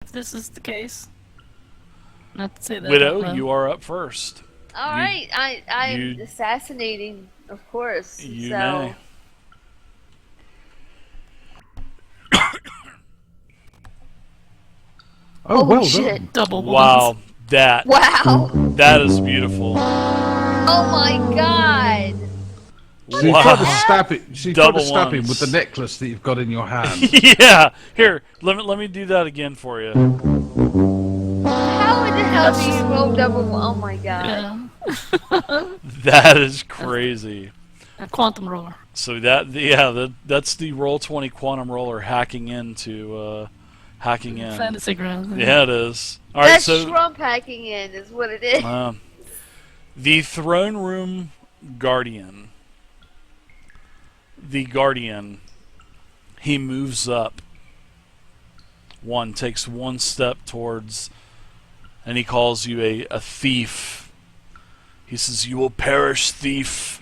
if this is the case. Not to say that out Widow, loud. you are up first. All You right, I'm you assassinating, of course. you may. So Oh, holy well shit! done. Double ones. Wow, that Wow! that is beautiful. Oh my god! So you tried to Wow, stab it. So you tried to double stab him with the ones. necklace that you've got in your hand. Yeah, here, let me do that again for you. How in the hell do Yes. you roll double? Oh my god! Yeah. That is That's crazy. a quantum roller. So that's the Roll20 quantum roller hacking in. Fantasy grounds. Yeah, it is. All right, That's so Trump hacking in, is what it is. the throne room guardian. The guardian. He moves up. Takes one step towards, and he calls you a thief. He says, "You will perish, thief."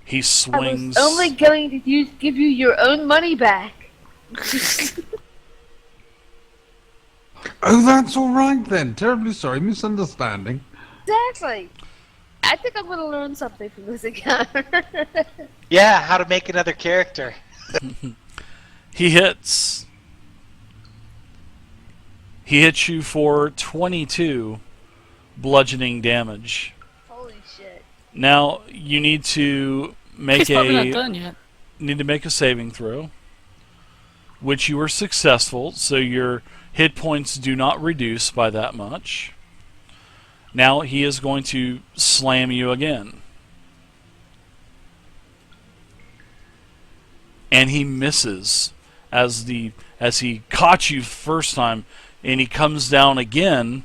He I swings. was only going to give you your own money back. Oh, that's all right then. Terribly sorry, misunderstanding. Exactly. I think I'm gonna learn something from this encounter. Yeah, how to make another character. He hits. He hits you for 22 bludgeoning damage. Holy shit. Now you need to make He's probably not done yet. a saving throw, which you were successful. So your hit points do not reduce by that much. Now he is going to slam you again, and he misses as he caught you first time, and he comes down again,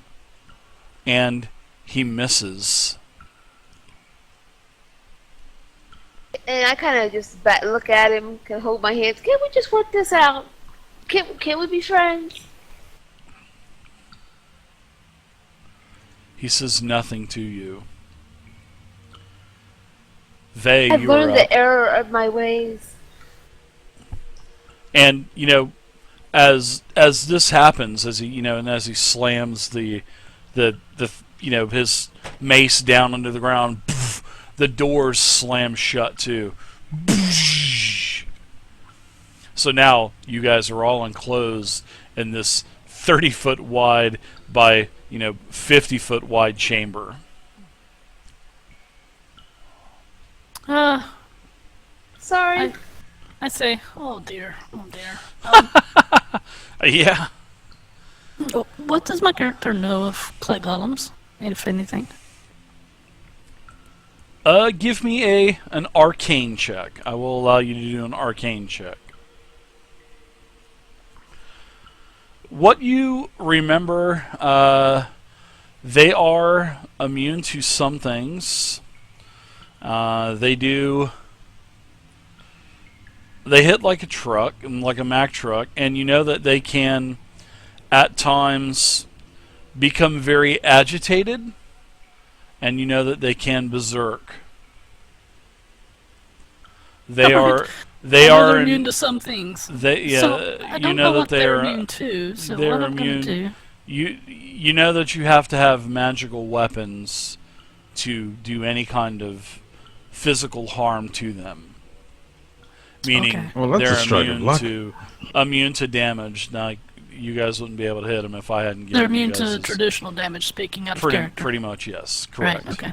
and he misses. And I kind of just look at him, can hold my hands. Can't we just work this out? Can we be friends? He says nothing to you. Vey, I've you are learned up. the error of my ways. And as this happens, as he slams the his mace down into the ground, the doors slam shut too. So now you guys are all enclosed in this 30-foot wide by 50-foot wide chamber. Sorry. I say, oh dear, oh dear. Yeah. What does my character know of clay golems, if anything? Give me an arcane check. I will allow you to do an arcane check. What you remember, they are immune to some things. They hit like a truck, like a Mack truck, and you know that they can, at times, become very agitated, and you know that they can berserk. They are They're immune to some things. So I don't know what they're immune to. So they're what I'm gonna do? You know that you have to have magical weapons to do any kind of physical harm to them. Meaning Okay. Well, that's a they're stroke of luck. immune to damage. Now you guys wouldn't be able to hit them if I hadn't given They're you immune guys to this- traditional damage. Speaking out of character. pretty much, yes, correct. Right. Okay.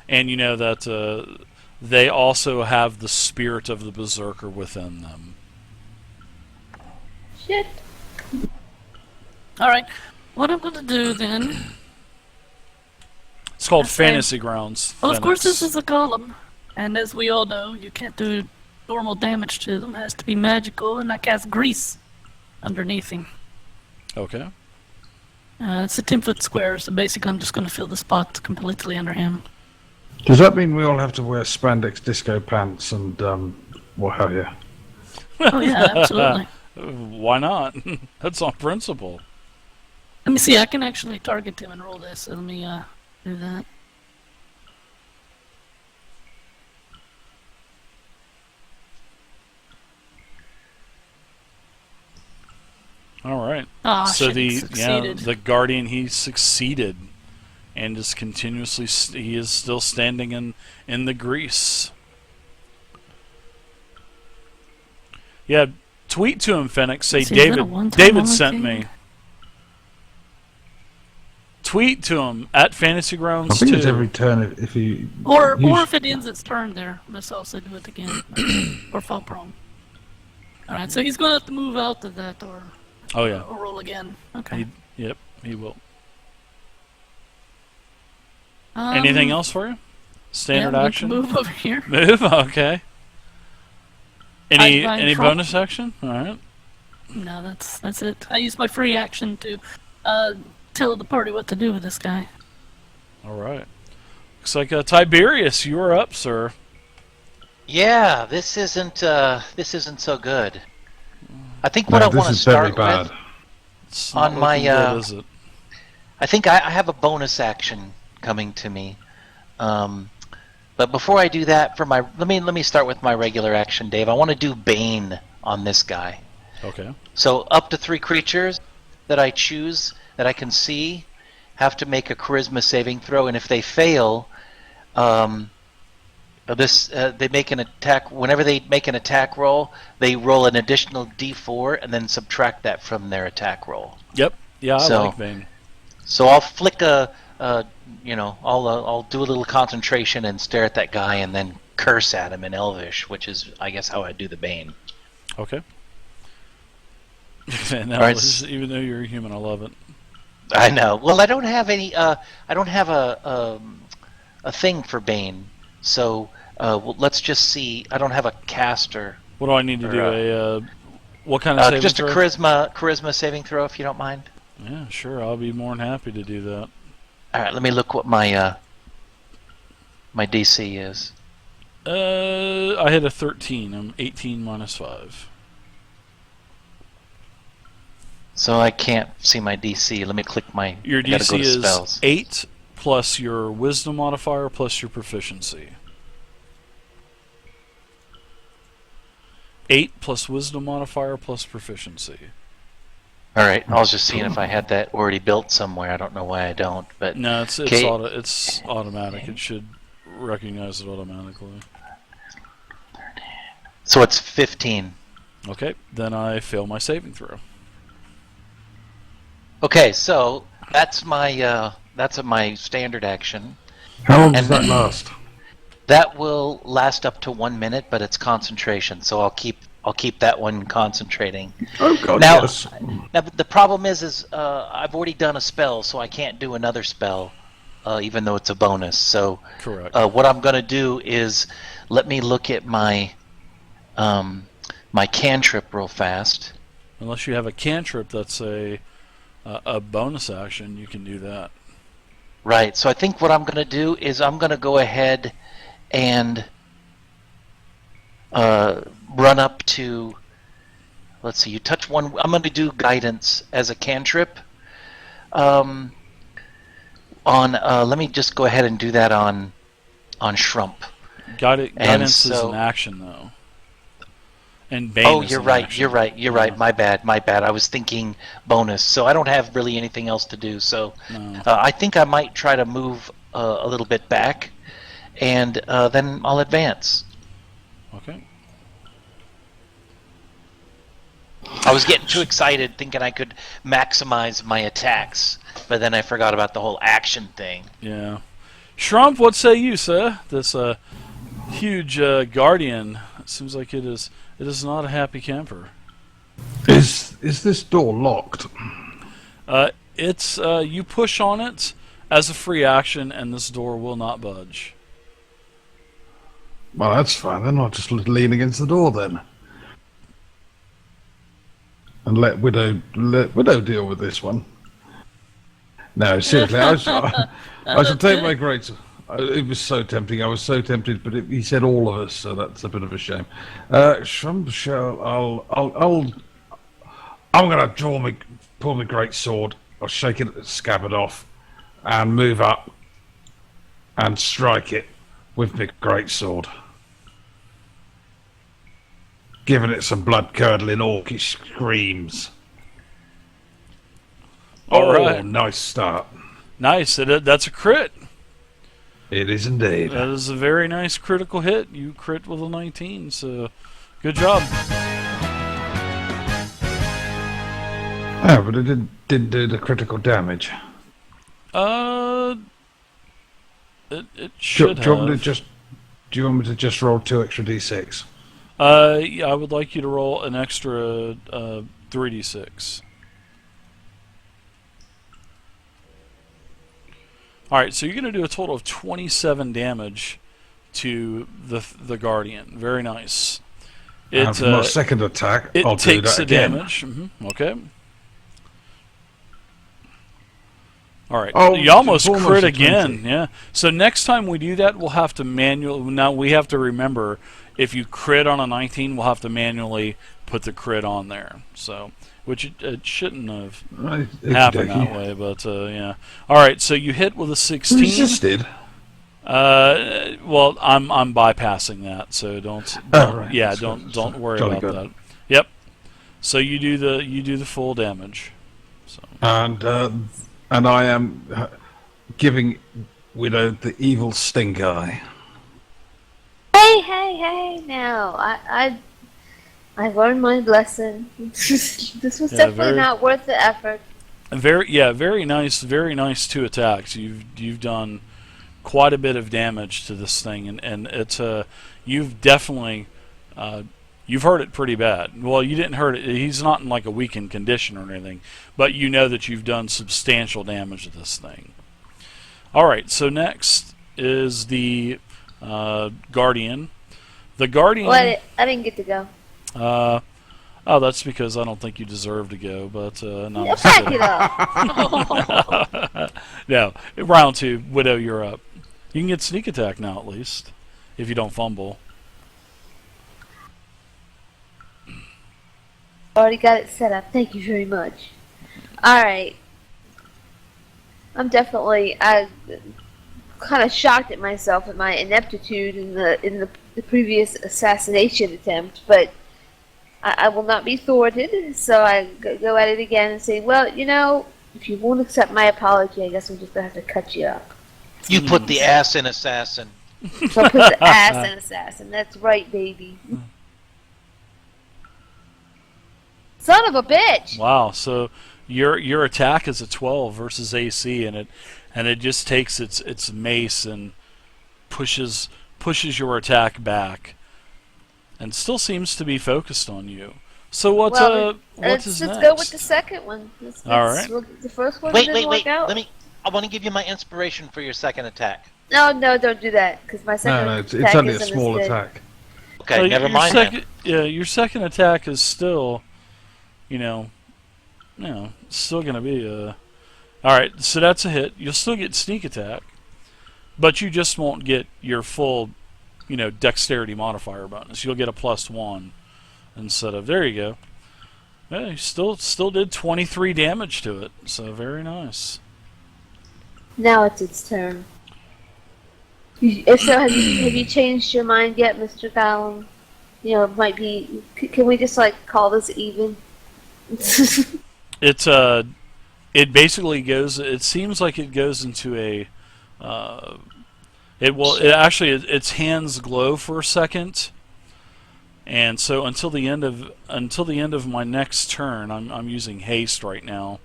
And you know that they also have the spirit of the berserker within them. Shit. All right. What I'm gonna do then? It's called I say- Fantasy Grounds. Well, of course, Phoenix. this is a golem, and as we all know, you can't do normal damage to them. It has to be magical, and I cast grease underneath him. Okay. It's a 10-foot square, so basically I'm just going to fill the spot completely under him. Does that mean we all have to wear spandex disco pants and what have you? Oh yeah, absolutely. Why not? That's on principle. Let me see, I can actually target him and roll this, so let me do that. All right. right. Ah, So shit, he the succeeded. the guardian, he succeeded, and is continuously he is still standing in the grease. Yeah, tweet to him, Fenix. Say See, is that a David. one-time David only sent thing? me. Tweet to him at Fantasy I Grounds think it's 2. every turn if you. Or use- if it ends its turn there, let's also do it again. Or fall prone. Alright, so he's gonna have to move out to that Oh yeah. or roll again. Okay. Yep, he will. Um, Anything else for you? Standard yeah, we can action. Move over here. Move. Okay. Any I drop- bonus action? All right. No, that's it. I use my free action to tell the party what to do with this guy. All right. Looks like Tiberius, you are up, sir. Yeah, this isn't so good. I think what No, I want to this is very start bad. with, It's On not my, looking good, is it? I think I have a bonus action coming to me. But before I do that, for my let me start with my regular action, Dave. I want to do Bane on this guy. Okay. So up to 3 creatures that I choose that I can see have to make a charisma saving throw, and if they fail, they make an attack. Whenever they make an attack roll, they roll an additional D4 and then subtract that from their attack roll. Yep. Yeah, I So- like Bane. So I'll flick I'll do a little concentration and stare at that guy and then curse at him in Elvish, which is, I guess, how I do the Bane. Okay. And that All right, was, even though you're a human, I love it. I know. Well, I don't have any. I don't have a thing for Bane. So let's just see. I don't have a caster. What do I need to do? Or, What kind of saving Just a throw? charisma saving throw, if you don't mind. Yeah, sure. I'll be more than happy to do that. All right. Let me look what my my DC is. I hit a 13. I'm 18 minus 5. So I can't see my DC. Let me click my. Your I gotta DC go to is spells. 8 plus your wisdom modifier plus your proficiency. 8 plus wisdom modifier plus proficiency. All right. I was just seeing if I had that already built somewhere. I don't know why I don't, but No, it's Okay. it's automatic. It should recognize it automatically. so it's 15. Okay, then I fail my saving throw. Okay, so that's my standard action. How long does And- that last? That will last up to 1 minute, but it's concentration, so I'll keep that one concentrating. Oh god, Now- yes. Now the problem is I've already done a spell, so I can't do another spell, even though it's a bonus. So Correct. what I'm gonna do is let me look at my my cantrip real fast. Unless you have a cantrip that's a bonus action, you can do that. Right. So I think what I'm gonna do is I'm gonna go ahead and run up to. Let's see. You touch one. I'm going to do guidance as a cantrip. On. Let me just go ahead and do that on Shrump. Guidance is so- an action, though. And Bane Oh, is you're an right. action. You're right. You're right. Yeah. My bad. I was thinking bonus, so I don't have really anything else to do. So No. I think I might try to move a little bit back, and then I'll advance. Okay. I was getting too excited thinking I could maximize my attacks, but then I forgot about the whole action thing. Yeah. Shrump, what say you, sir? This huge guardian. It seems like it is not a happy camper. Is this door locked? It's you push on it as a free action, and this door will not budge. Well, that's fine. Then I'll just lean against the door then, and let Widow deal with this one. No, seriously, I should take my great. It was so tempting. I was so tempted, but he said all of us, so that's a bit of a shame. I'm gonna pull my great sword. I'll shake it, scabbard off, and move up and strike it with my great sword, giving it some blood-curdling orcish screams. All Oh, right. nice start. Nice. That's a crit. It is indeed. That is a very nice critical hit. You crit with a 19, so good job. Oh, but it didn't do the critical damage. It should Do you want me have. to just roll 2 extra d6? Yeah, I would like you to roll an extra 3d6. All right, so you're going to do a total of 27 damage to the Guardian. Very nice. And for my second attack, It I'll do takes that the again. damage. Okay. All right. Oh, you almost almost crit a again. 20. Yeah. So next time we do that, we'll have to Now we have to remember, if you crit on a 19, we'll have to manually put the crit on there. So, which it shouldn't have Right, happened that way, but yeah. All right. So you hit with a 16. Resisted. Well, I'm bypassing that, so don't right. yeah, So- don't worry jolly about good. that. Yep. So you do the full damage. So And I am giving Widow the evil stink eye. Hey! Now, I learned my lesson. This was Yeah, definitely very- not worth the effort. very nice 2 attacks. You've done quite a bit of damage to this thing, and it's you've definitely you've hurt it pretty bad. Well, you didn't hurt it. He's not in like a weakened condition or anything, but you know that you've done substantial damage to this thing. All right, so next is the Guardian. The Guardian. Well, I didn't get to go. Oh, that's because I don't think you deserve to go, but no. I'm Yeah, just back kidding. it up. No, round 2, Widow, you're up. You can get sneak attack now at least, if you don't fumble. Already got it set up. Thank you very much. Alright. I'm definitely kind of shocked at myself at my ineptitude in the previous assassination attempt, but I will not be thwarted, so I go at it again and say, well, you know, if you won't accept my apology, I guess I'm just going to have to cut you up. You put the ass in assassin. So I put the ass in assassin. That's right, baby. Son of a bitch! Wow, so your attack is a 12 versus AC, and it just takes its mace and pushes your attack back, and still seems to be focused on you. So what's let's next? go with the second one. All right. The first one Wait, didn't wait, work out. I want to give you my inspiration for your second attack. No, don't do that, because my second No, it's attack only a isn't small as good. attack. Okay, never mind then. Your second attack is still, still gonna be a. All right, so that's a hit. You'll still get sneak attack, but you just won't get your full, dexterity modifier bonus. You'll get a +1 instead of. There you go. Yeah, you still did 23 damage to it. So very nice. Now it's its turn. If so, have you changed your mind yet, Mr. Gollum? It might be. Can we just call this even? It basically goes. It seems like it goes into a. Its hands glow for a second, and so until the end of my next turn, I'm using haste right now.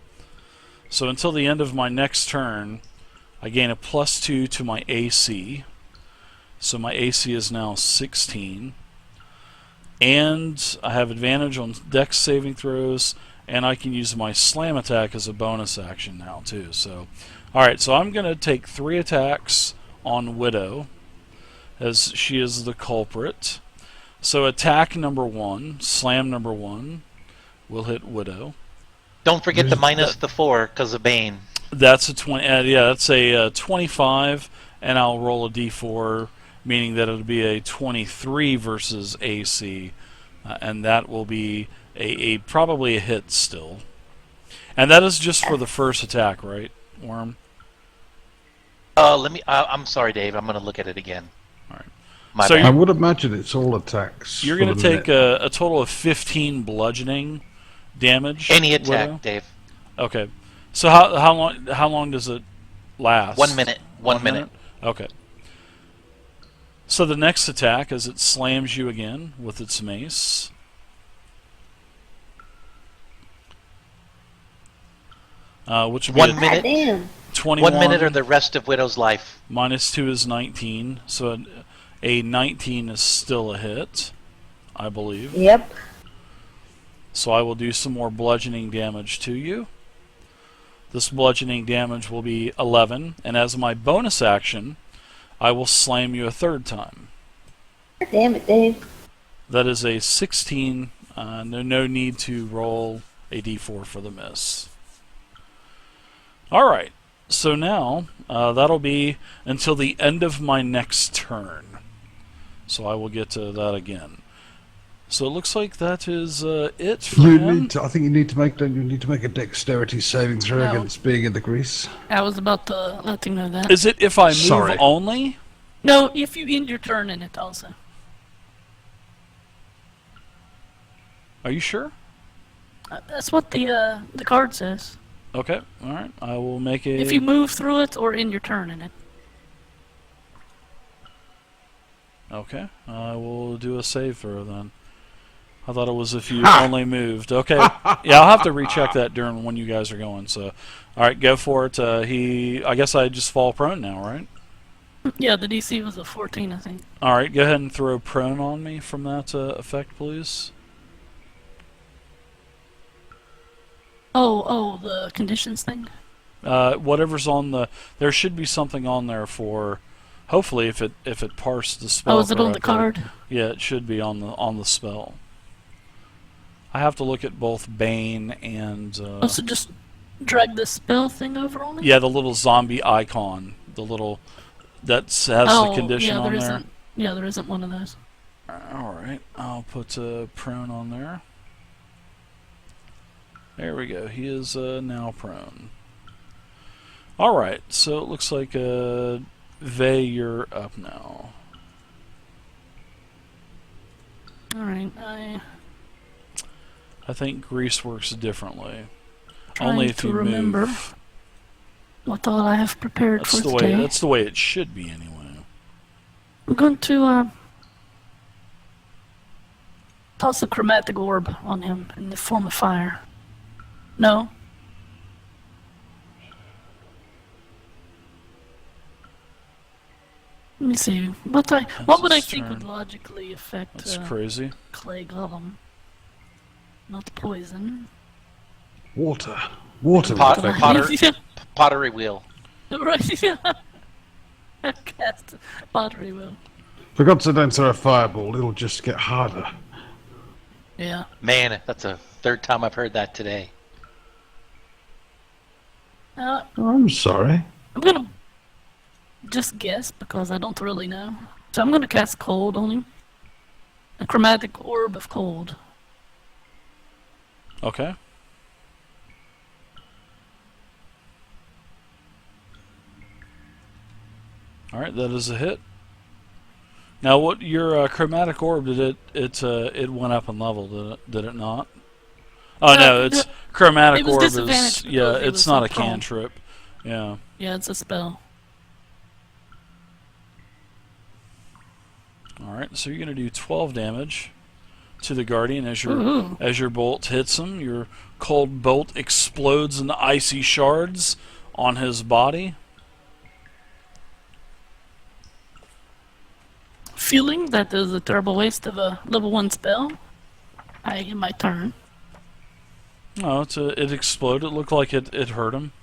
So until the end of my next turn, I gain a +2 to my AC. So my AC is now 16, and I have advantage on Dex saving throws. And I can use my slam attack as a bonus action now too. So, all right. So I'm going to take 3 attacks on Widow, as she is the culprit. So attack number 1, slam number 1, will hit Widow. Don't forget to minus the 4 because of Bane. That's a 20. Yeah, that's a 25, and I'll roll a d4, meaning that it'll be a 23 versus AC, and that will be. Probably a hit still, and that is just for the first attack, right, Worm? I'm sorry, Dave. I'm going to look at it again. All right. My So bad. I would imagine it's all attacks. You're for going to the take minute. a total of 15 bludgeoning damage. Any attack, Widow? Dave. Okay, So how long does it last? 1 minute. 1 minute. Okay. So the next attack is it slams you again with its mace. Which would be 1 a minute. Damn. 21. 1 minute or the rest of Widow's life. -2 is 19. So a 19 is still a hit, I believe. Yep. So I will do some more bludgeoning damage to you. This bludgeoning damage will be 11, and as my bonus action, I will slam you a third time. Damn it, Dave. That is a 16. No need to roll a d4 for the miss. Alright, so now that'll be until the end of my next turn. So I will get to that again. So it looks like that is it for him. I think you need to make a dexterity saving throw No. against being in the grease. I was about to let you know that. Is it if I move Sorry. only? No, if you end your turn in it also. Are you sure? That's what the card says. Okay, alright. I will make a... If you move through it or end your turn in it. Okay, I will do a save throw then. I thought it was if you only moved. Okay, yeah, I'll have to recheck that during when you guys are going. So, all right, go for it. I guess I just fall prone now, right? Yeah, the DC was a 14, I think. All right, go ahead and throw prone on me from that effect, please. Oh, the conditions thing. Whatever's on the, there should be something on there for. Hopefully, if it parsed the spell. Oh, is it on the correctly. card? Yeah, it should be on the spell. I have to look at both Bane and. Oh, so just drag the spell thing over on it? Yeah, the little zombie icon, the little that has the condition yeah, on there. Isn't, yeah, there isn't one of those. All right, I'll put prone on there. There we go. He is now prone. All right, so it looks like Vey, you're up now. All right, I think grease works differently. trying Only if to you remember move. what all I have prepared That's for the today. way. That's the way it should be anyway. I'm going to toss a chromatic orb on him in the form of fire. No. Let me see. What would I his think would turn. logically affect That's crazy. clay golem? Not poison. Water. Pottery wheel. Right, yeah. Cast pottery wheel. For God's sake, don't throw a fireball. It'll just get harder. Yeah. Man, that's the third time I've heard that today. Oh, I'm sorry. I'm gonna just guess because I don't really know. So I'm gonna cast cold on him. A chromatic orb of cold. Okay. All right, that is a hit. Now, what your chromatic orb did it went up in level? Did it not? Oh no, it's chromatic it was orb is disadvantaged yeah, because he it's was not a prone. cantrip. Yeah. Yeah, it's a spell. All right, so you're gonna do 12 damage to the guardian as your Ooh. bolt hits him. Your cold bolt explodes into icy shards on his body. Feeling that is a terrible waste of a level 1 spell, I end my turn. No, it exploded. It looked like it hurt him.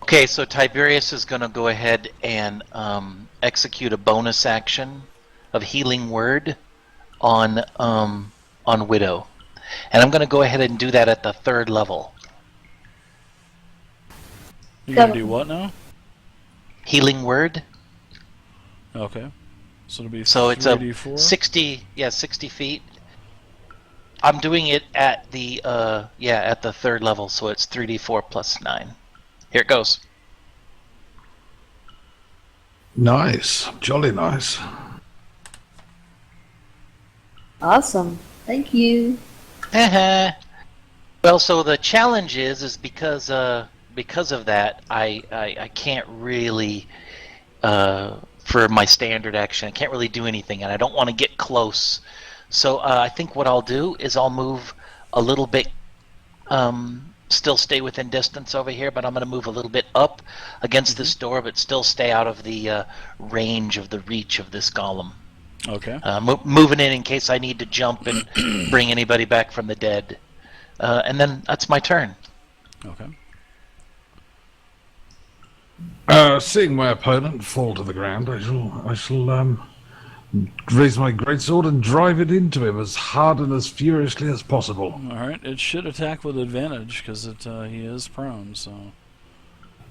Okay, so Tiberius is going to go ahead and execute a bonus action of Healing Word on Widow, and I'm going to go ahead and do that at the 3rd level. You're gonna do what now? Healing Word. Okay. So it'll be So it's a 3d4. 60 feet. I'm doing it at the at the 3rd level, so it's 3d4 plus 9. Here it goes. Nice. Jolly nice. Awesome. Thank you. Well, so the challenge is because of that, I can't really for my standard action, I can't really do anything, and I don't want to get close. So I think what I'll do is I'll move a little bit. Still stay within distance over here, but I'm going to move a little bit up against this door, but still stay out of the range of the reach of this golem. Okay. Moving in case I need to jump and bring anybody back from the dead. And then that's my turn. Okay. Seeing my opponent fall to the ground, I shall raise my greatsword and drive it into him as hard and as furiously as possible. All right. It should attack with advantage because he is prone. So.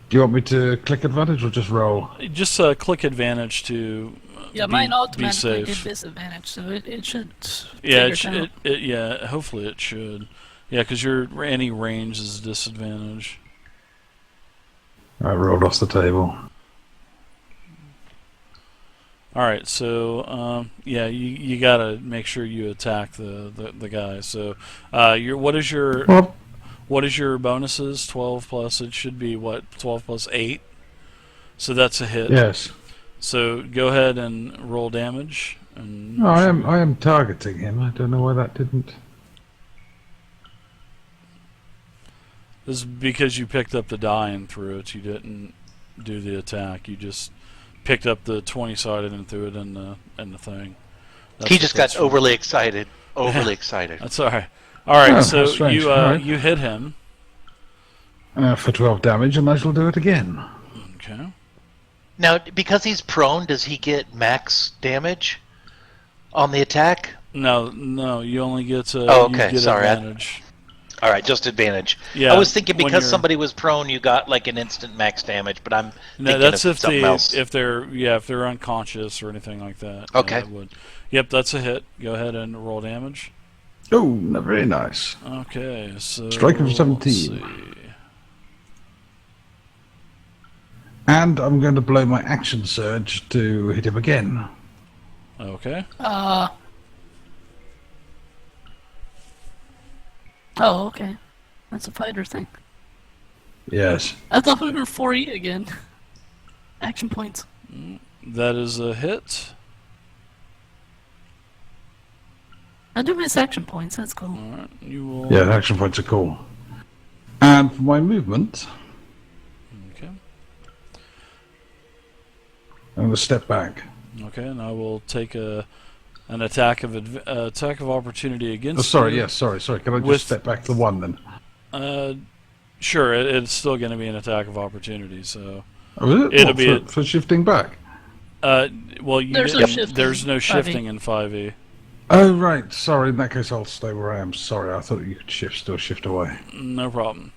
Do you want me to click advantage or just roll? Just click advantage to. Yeah, be, mine be automatically did safe. disadvantage, so it should. Yeah, figure it out. yeah. Hopefully it should. Yeah, because your any range is a disadvantage. I rolled off the table. All right, so yeah, you gotta make sure you attack the guy. So, what is your bonuses? 12 plus. It should be what 12 plus 8. So that's a hit. Yes. So go ahead and roll damage. And No, I am targeting him. I don't know why that didn't. This is because you picked up the die and threw it. You didn't do the attack. You just picked up the 20-sided and threw it in the thing. He just got overly excited. Overly excited. That's all right. All right, Oh, so that's strange. you All right. you hit him. For 12 damage, and I shall do it again. Okay. Now, because he's prone, does he get max damage on the attack? No, you only get Oh, okay, you get sorry, advantage. All right, just advantage. Yeah, I was thinking when because you're- somebody was prone, you got like an instant max damage, but I'm No, thinking that's of if something else. if they're unconscious or anything like that. Okay. It would. Yep, that's a hit. Go ahead and roll damage. Oh, very nice. Okay, so Strike of let's 17. see. And I'm going to blow my action surge to hit him again. Okay. Oh, okay. That's a fighter thing. Yes. I thought we were 4E again. Action points. That is a hit. I do miss action points. That's cool. All right, you will. Yeah, action points are cool. And for my movement, Okay. I'm going to step back. Okay, and I will take an attack of opportunity against. Oh, sorry, you. yes, sorry. Can I just With- step back to one then? Sure. It's still going to be an attack of opportunity. So. Oh, is it? It'll What, be for shifting back. Well, There's no shifting. There's no 5e. shifting in 5e. Oh, right. Sorry, in that case I'll stay where I am. Sorry, I thought you could still shift away. No problem.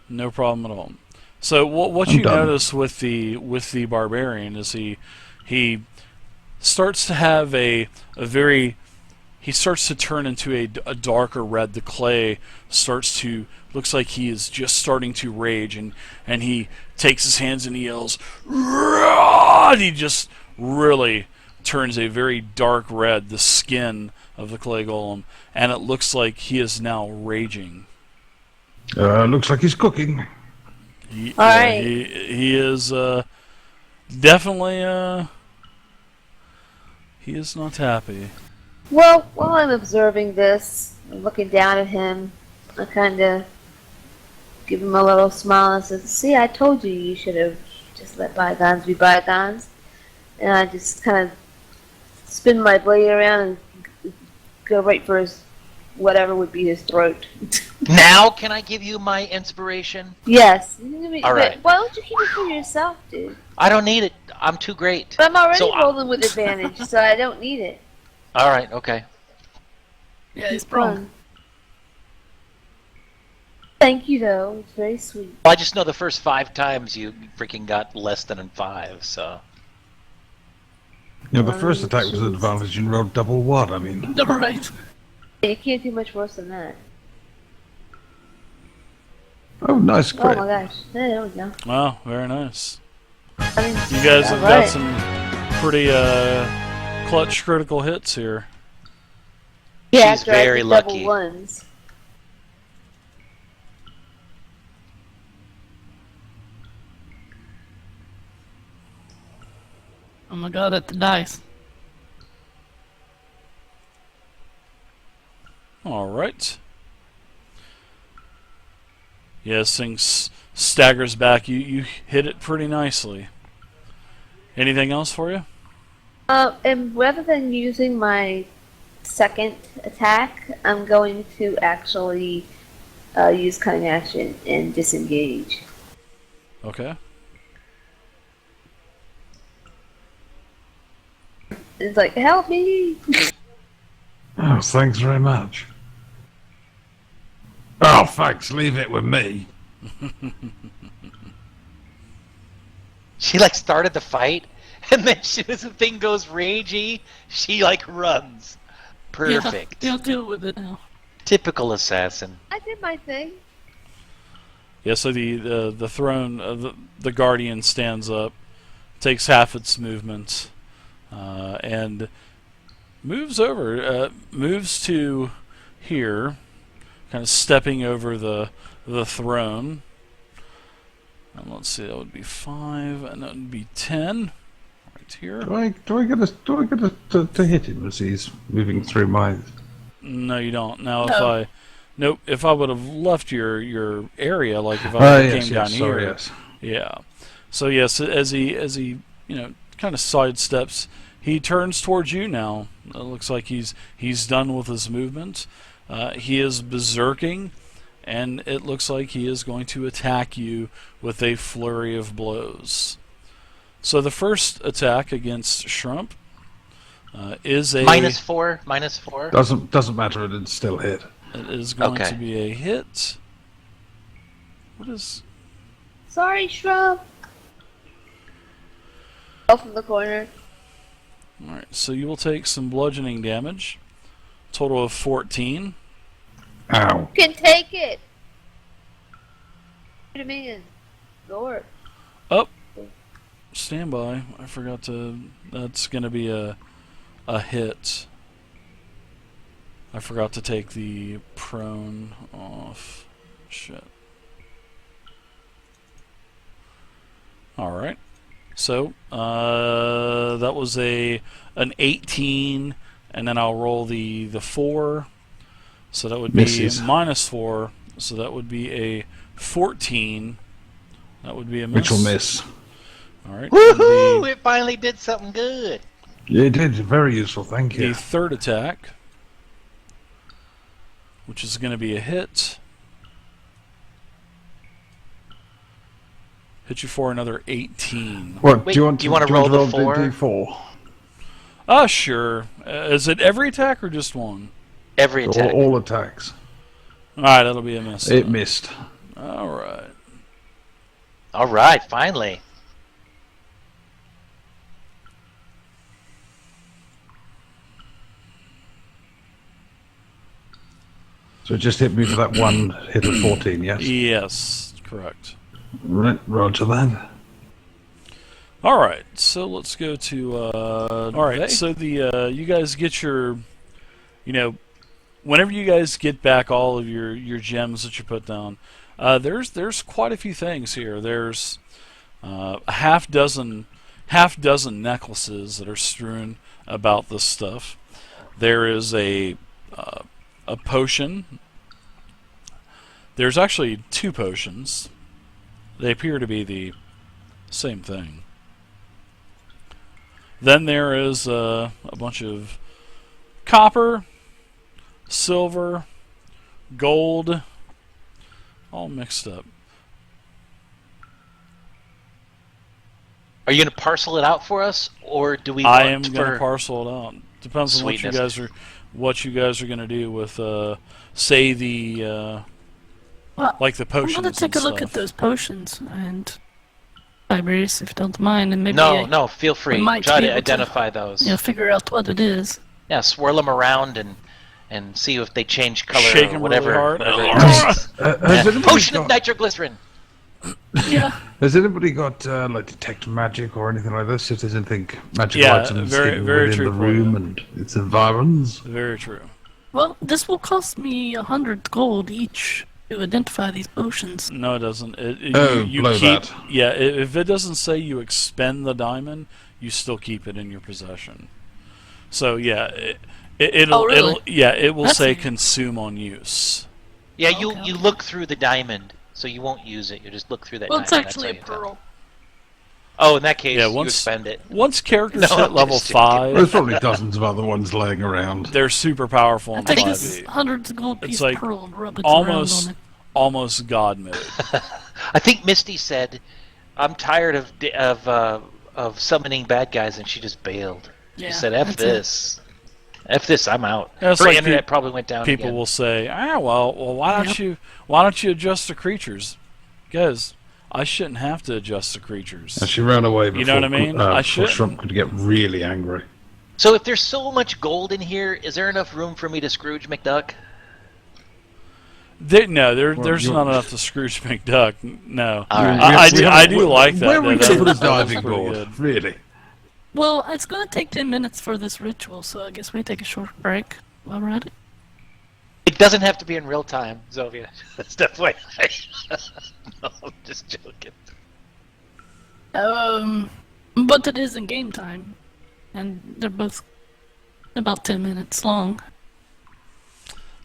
No problem at all. So what I'm you done. notice with the barbarian is he starts to have he starts to turn into a darker red. The clay looks like he is just starting to rage, and he takes his hands and he yells, "Rah!" He just really turns a very dark red, the skin of the clay golem, and it looks like he is now raging. Looks like he's cooking. He right. is definitely he is not happy. Well, while I'm observing this, and looking down at him, I kind of give him a little smile and says, "See, I told you you should have just let bygones be bygones." And I just kind of spin my blade around and go right for whatever would be his throat. Now, can I give you my inspiration? Yes. All right. But why don't you keep it for yourself, dude? I don't need it. I'm too great. But I'm already So I- rolling with advantage, so I don't need it. All right, okay. Yeah, he's It's prone. fun. Thank you, though. It's very sweet. Well, I just know the first 5 times you freaking got less than a 5, so. Yeah, the first attack was an advantage and rolled double what? I mean, Right. You can't do much worse than that. oh, nice Oh crit. my gosh. There we go. Wow, very nice. I mean, You guys have got alright. some pretty clutch critical hits here. Yeah, She's after I very did double lucky. ones. Oh my god, at the dice. Alright. Yes, things staggers back. You hit it pretty nicely. Anything else for you? And rather than using my second attack, I'm going to actually use cunning action and disengage. Okay. It's like, help me! Oh, thanks very much. Oh, thanks. Leave it with me. She like started the fight, and then as soon as the thing goes ragey, she like runs. Perfect. Yeah, deal with it now. Typical assassin. I did my thing. Yeah, so the throne, the guardian stands up, takes half its movement, and moves over, moves to here, kind of stepping over the throne. And let's see, that would be 5, and that would be 10, right here. Do I get to hit him as he's moving through my? No, you don't. Now, No. if I would have left your area, like if I Oh, came yes, down yes, here, sorry, yes. yeah. So yes, as he kind of sidesteps, he turns towards you now. It looks like he's done with his movement. He is berserking, and it looks like he is going to attack you with a flurry of blows. So the first attack against Shrump is a -4. -4. Doesn't matter. It still hit. It is going Okay. to be a hit. What is? Sorry, Shrub. Off in the corner. All right. So you will take some bludgeoning damage. Total of 14. Ow. You can take it. Wait a minute. Lord. Stand by. I forgot to. That's going to be a hit. I forgot to take the prone off. Shit. All right. So that was an 18, and then I'll roll the 4. So that would be Misses. -4. So that would be a 14. That would be a miss. Which will miss. All right. Woohoo! It finally did something good. Yeah, it did. Very useful. Thank The you. third attack, which is going to be a hit. Hit you for another 18. What Wait, do you want? do you wanna roll the 4? D4? Sure. Is it every attack or just one? Every attack. All attacks. All right, that'll be a miss. It missed. All right. All right, finally. So it just hit me for that one hit of 14. Yes. Yes, correct. Right. Roger that. All right, so let's go to. All right, so the you guys get your, whenever you guys get back all of your gems that you put down, there's quite a few things here. There's a half dozen necklaces that are strewn about this stuff. There is a potion. There's actually 2 potions. They appear to be the same thing. Then there is a bunch of copper, silver, gold, all mixed up. Are you going to parcel it out for us, or do we? I want am going for- to parcel it out. Depends on Sweetness. what you guys are going to do with, say the Well, like the I'm potions. gonna take a and look stuff. at those potions and libraries, if you don't mind, and maybe No, feel free. might Try be to able to, identify those. figure out what it is. Yeah, swirl them around and see if they change color Shake or 'em whatever. really hard. whatever it is. Has Yeah. anybody Potion of got, nitroglycerin. Yeah. Has anybody got like detect magic or anything like this? If there's anything magical Yeah, items very- hidden very within true the for you. room and its environs. Very true. Well, this will cost me 100 gold each to identify these potions. No, it doesn't. You blow keep. that. Yeah, if it doesn't say you expend the diamond, you still keep it in your possession. So yeah, Oh, really? it will That's say neat. consume on use. Yeah, Okay, you okay. look through the diamond, so you won't use it. You just look through that Well, it's diamond. actually a That's how you tell. pearl. Oh, in that case, Yeah, you once expend it. once characters No, hit I'm level just joking. There's 5, probably dozens of other ones laying around. they're super powerful I in take this 5e. 100 gold It's piece like pearl and rub it around Almost on it. almost god mode. I think Misty said, "I'm tired of summoning bad guys," and she just bailed. She Yeah, said, "F that's this, F this, I'm out." Yeah, it's Her like internet probably went down People again. will say, well, why don't Yep. you adjust the creatures? Guys, I shouldn't have to adjust the creatures. And she ran away before, You know what I mean? I before shouldn't. Shrimp could get really angry. So if there's so much gold in here, is there enough room for me to Scrooge McDuck? There's you're- not enough to Scrooge McDuck. No, All right. I do like that. Where are we That- going to put a that's diving pretty board? good. Really? Well, it's gonna take 10 minutes for this ritual, so I guess we take a short break while we're at it. It doesn't have to be in real time, Zovia. That's definitely. No, I'm just joking. But it is in game time, and they're both about 10 minutes long.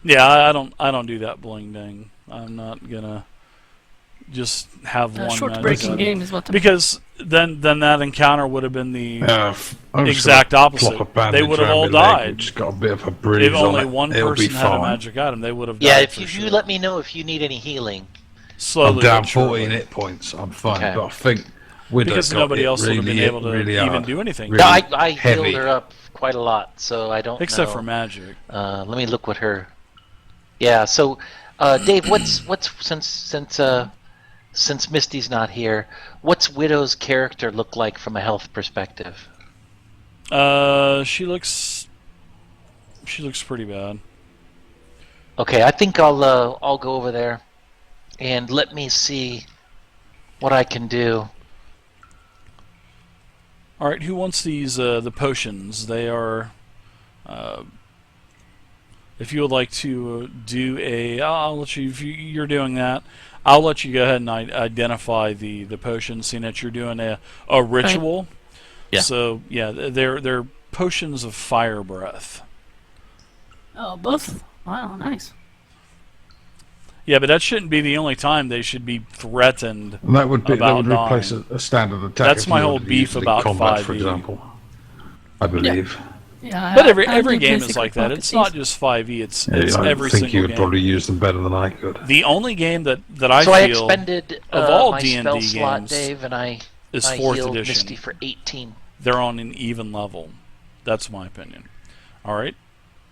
Yeah, I don't do that bling ding. I'm not gonna just have A one short magic breaking item. game is what the Because then that encounter would have been the I'm just exact gonna opposite. plop a bandage They would have around all my leg, died. which got a bit of a bruise If on only it. one It'll be person had a fine. magic item, they would have Yeah, died if for you sure. let me know if you need any healing. Slowly I'm down but surely. 14 hit points. I'm fine, Okay. but I think Widow Because got nobody it else would have been really- able to really even hard. do anything. Really No, I heavy. healed her up quite a lot, so I don't Except know. for magic. Let me look what her. Yeah. So, Dave, what's since Misty's not here, what's Widow's character look like from a health perspective? She looks pretty bad. Okay, I think I'll go over there, and let me see what I can do. All right, who wants these the potions? They are if you would like to do I'll let you. If you're doing that, I'll let you go ahead and identify the potions, seeing that you're doing a ritual. Yeah. So yeah, they're potions of fire breath. Oh, both? Wow, nice. Yeah, but that shouldn't be the only time they should be threatened. And that would About replace dying. a standard attack. That's if my you whole wanted to beef use it in about combat, for 5e. example. I believe. Yeah, But I every do game play is like Secret that. Pocket It's not Thief. just 5e. It's I every think you single would game. probably use them better than I could. The only game that I So I feel expended of all my D&D spell slot, games Dave, and I is I 4th healed edition. Misty for 18. They're on an even level. That's my opinion. All right.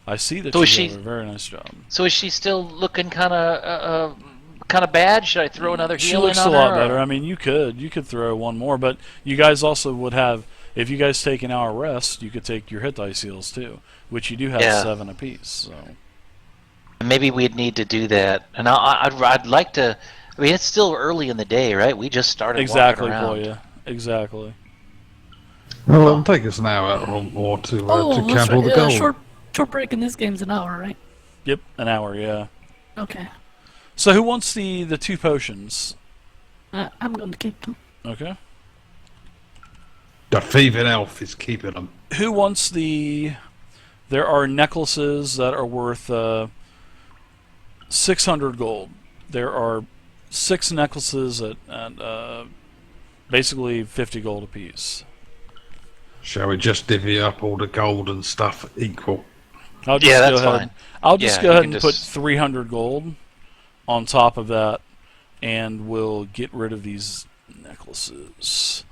I see that So you is she- did a very nice job. So is she still looking kind of bad? Should I throw another She heal looks in a on lot her, or- better. I mean, you could throw one more, but you guys also would have, if you guys take an hour rest, you could take your hit dice heals too, which you do have Yeah. 7 apiece. So Maybe we'd need to do that. And I'd like to. I mean, it's still early in the day, right? We just started exactly, walking around. Boya. Exactly. Well, it'll take us an hour or to Oh, count that's all the right. gold. Short break in this game's an hour, right? Yep, an hour. Yeah. Okay. So who wants the 2 potions? I'm going to keep them. Okay. The thieving elf is keeping them. Who wants the? There are necklaces that are worth 600 gold. There are 6 necklaces at basically 50 gold apiece. Shall we just divvy up all the gold and stuff equal? I'll just Yeah, go that's ahead. fine. I'll just Yeah, go you ahead can and put just- 300 gold on top of that, and we'll get rid of these necklaces.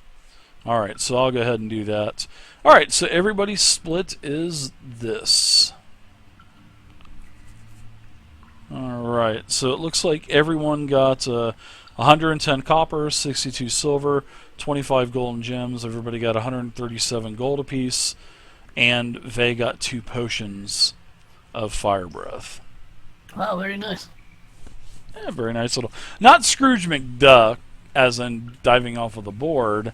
All right, so I'll go ahead and do that. All right, so everybody's split is this. All right, so it looks like everyone got 110 copper, 62 silver, 25 golden gems. Everybody got 137 gold apiece, and they got 2 potions of fire breath. Wow, very nice. Yeah, very nice little. Not Scrooge McDuck, as in diving off of the board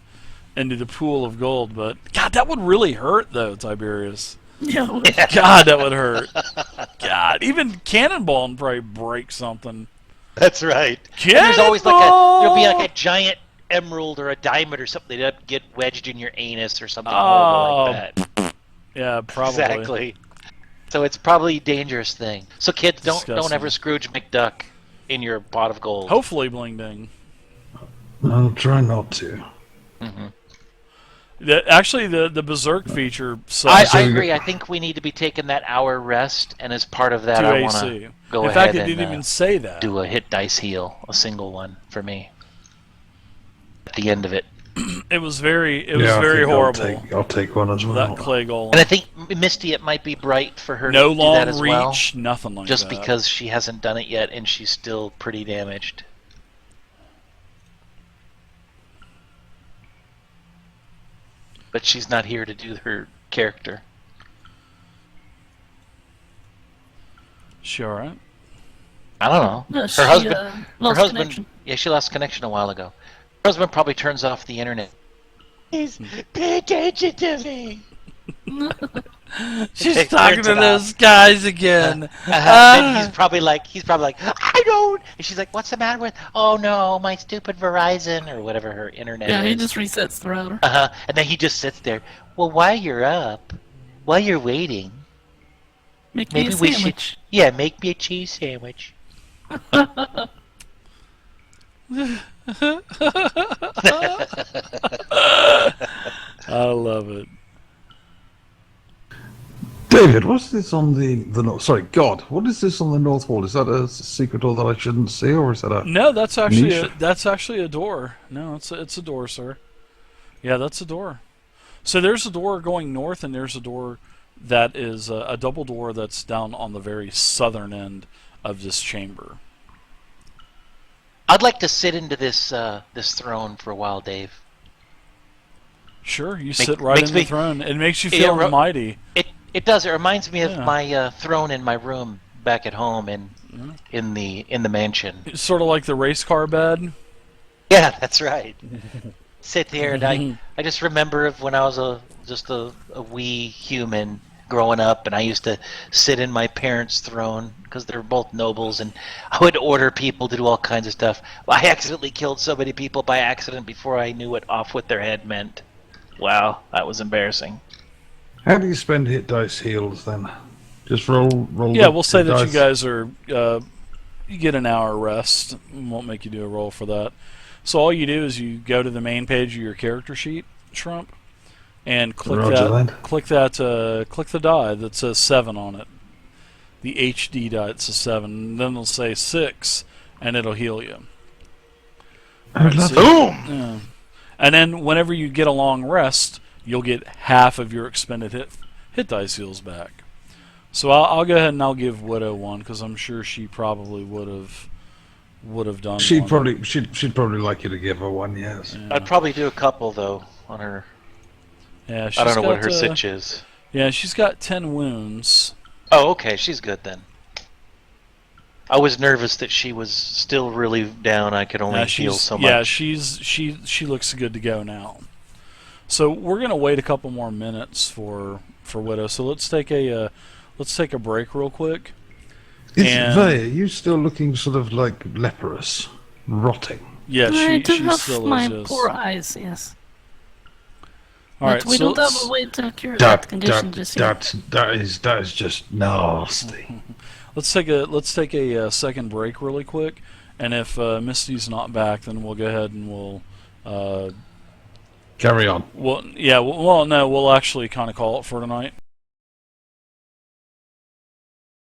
into the pool of gold, but God, that would really hurt though, Tiberius. Yeah, well, God, that would hurt. God, even cannonball would probably break something. That's right. And Cannonball! there's always there'll be like a giant emerald or a diamond or something that get wedged in your anus or something horrible like that. Yeah, probably. Exactly. So it's probably a dangerous thing. So kids, don't Disgusting. ever Scrooge McDuck in your pot of gold. Hopefully, Bling Ding. I'll try not to. Actually, the Berserk feature sucks. I agree. I think we need to be taking that hour rest, and as part of that, I want AC. to go In ahead fact, it and didn't even say that. do a hit dice heal, a single one for me. At the end of it, It was very I think horrible. I'll take one as well. That clay golem. and I think Misty, it might be bright for her No to do that long as reach, well, nothing like just that. because she hasn't done it yet, and she's still pretty damaged. But she's not here to do her character. She alright? I don't know. no, Her she, husband. lost her husband. connection. Yeah, she lost connection a while ago. Her husband probably turns off the internet. Please pay attention to me. She's It talking turns to it those guys again. And he's probably like, I don't. And she's like, what's the matter with? Oh no, my stupid Verizon or whatever her internet Yeah, is. he just resets the router. And then he just sits there. Well, while you're up, while you're waiting, Make me maybe a we should. sandwich. Yeah, make me a cheese sandwich. I love it. David, what's this on the north? Sorry, God, what is this on the north wall? Is that a secret door that I shouldn't see, or is that a? No, that's actually Niche? a door. No, it's a door, sir. Yeah, that's a door. So there's a door going north, and there's a door that is a double door that's down on the very southern end of this chamber. I'd like to sit into this this throne for a while, Dave. Sure, you sit right makes in the me- throne. It makes you Yeah, feel mighty. It does. It reminds me of Yeah. my throne in my room back at home in the mansion. It's sort of like the race car bed. Yeah, that's right. Sit there, and I just remember of when I was just a wee human growing up, and I used to sit in my parents' throne because they're both nobles, and I would order people to do all kinds of stuff. I accidentally killed so many people by accident before I knew what off with their head meant. Wow, that was embarrassing. How do you spend hit dice heals then? Just roll. Yeah, the we'll say hit that you dice. guys are you get an hour rest. Won't make you do a roll for that. So all you do is you go to the main page of your character sheet, Trump, and click Roger that. that. Click the die that says 7 on it. The HD die that says 7. And then it'll say 6, and it'll heal you. Oh, lovely. Boom! Yeah. And then whenever you get a long rest, you'll get half of your expended hit dice heals back. So I'll go ahead and I'll give Widow one because I'm sure she probably would have done. She'd one. she'd probably like you to give her one. Yes. Yeah. I'd probably do a couple though on her. Yeah, I don't know what got, her sitch is. Yeah, she's got 10 wounds. Oh, okay, she's good then. I was nervous that she was still really down. I could only heal so much. Yeah, she looks good to go now. So we're gonna wait a couple more minutes for Widow. So let's take a break real quick. Are you still looking sort of like leprous, rotting? Yeah, I do she have still my is. Yes. poor eyes, yes. All right, But we so don't have let's- a way to cure that condition just yet. That is just nasty. Let's take a second break really quick, and if Misty's not back, then we'll go ahead and we'll Carry on. no, we'll actually kind of call it for tonight.